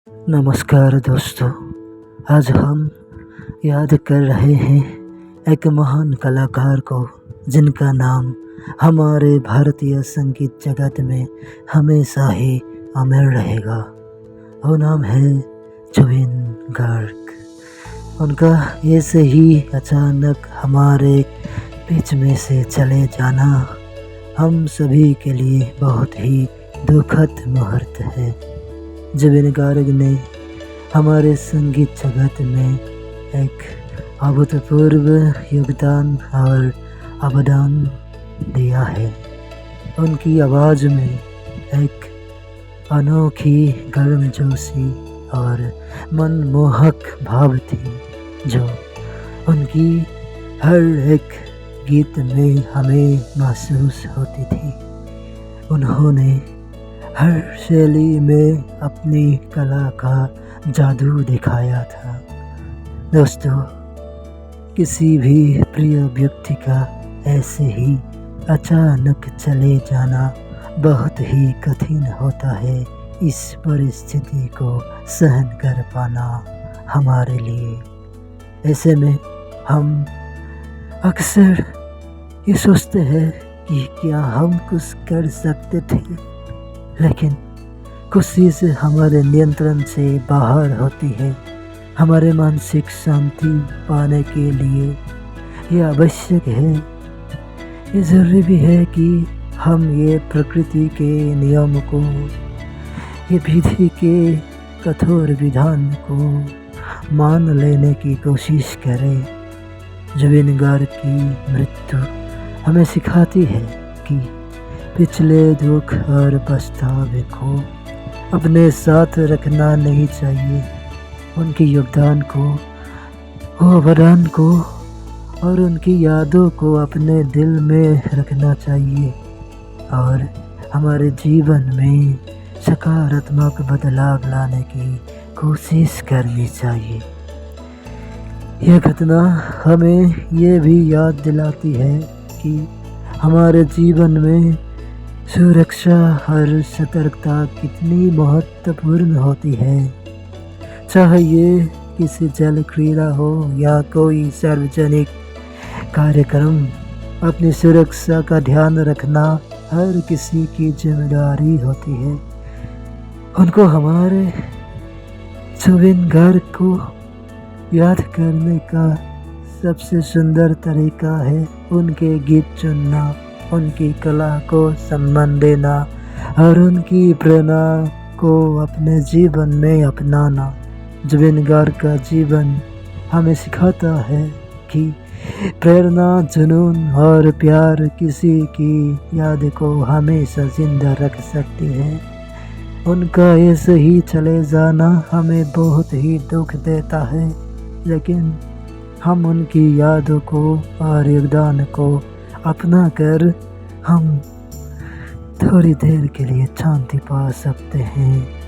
नमस्कार दोस्तों, आज हम याद कर रहे हैं एक महान कलाकार को जिनका नाम हमारे भारतीय संगीत जगत में हमेशा ही अमर रहेगा। वो नाम है जुबिन गार्ग। उनका ऐसे ही अचानक हमारे बीच में से चले जाना हम सभी के लिए बहुत ही दुखद मुहूर्त है। जुबिन गार्ग ने हमारे संगीत जगत में एक अभूतपूर्व योगदान और अवदान दिया है। उनकी आवाज़ में एक अनोखी गर्मजोशी और मनमोहक भाव थी जो उनकी हर एक गीत में हमें महसूस होती थी। उन्होंने हर शैली में अपनी कला का जादू दिखाया था। दोस्तों, किसी भी प्रिय व्यक्ति का ऐसे ही अचानक चले जाना बहुत ही कठिन होता है। इस परिस्थिति को सहन कर पाना हमारे लिए। ऐसे में हम अक्सर ये सोचते हैं कि क्या हम कुछ कर सकते थे, लेकिन कुछ चीज़ हमारे नियंत्रण से बाहर होती है। हमारे मानसिक शांति पाने के लिए यह आवश्यक है, ये ज़रूरी भी है कि हम ये प्रकृति के नियम को, ये विधि के कठोर विधान को मान लेने की कोशिश करें। जुबिन गार्ग की मृत्यु हमें सिखाती है कि पिछले दुख और पछतावे को अपने साथ रखना नहीं चाहिए। उनके योगदान को, अवदान को और उनकी यादों को अपने दिल में रखना चाहिए और हमारे जीवन में सकारात्मक बदलाव लाने की कोशिश करनी चाहिए। यह घटना हमें ये भी याद दिलाती है कि हमारे जीवन में सुरक्षा और सतर्कता कितनी महत्वपूर्ण होती है। चाहे ये किसी जल क्रीड़ा हो या कोई सार्वजनिक कार्यक्रम, अपनी सुरक्षा का ध्यान रखना हर किसी की जिम्मेदारी होती है। उनको हमारे जुबिन गार्ग को याद करने का सबसे सुंदर तरीका है उनके गीत चुनना, उनकी कला को सम्मान देना और उनकी प्रेरणा को अपने जीवन में अपनाना। जुबिन गार्ग का जीवन हमें सिखाता है कि प्रेरणा, जुनून और प्यार किसी की याद को हमेशा जिंदा रख सकती है। उनका ऐसे ही चले जाना हमें बहुत ही दुख देता है, लेकिन हम उनकी यादों को और योगदान को अपना कर हम थोड़ी देर के लिए शांति पा सकते हैं।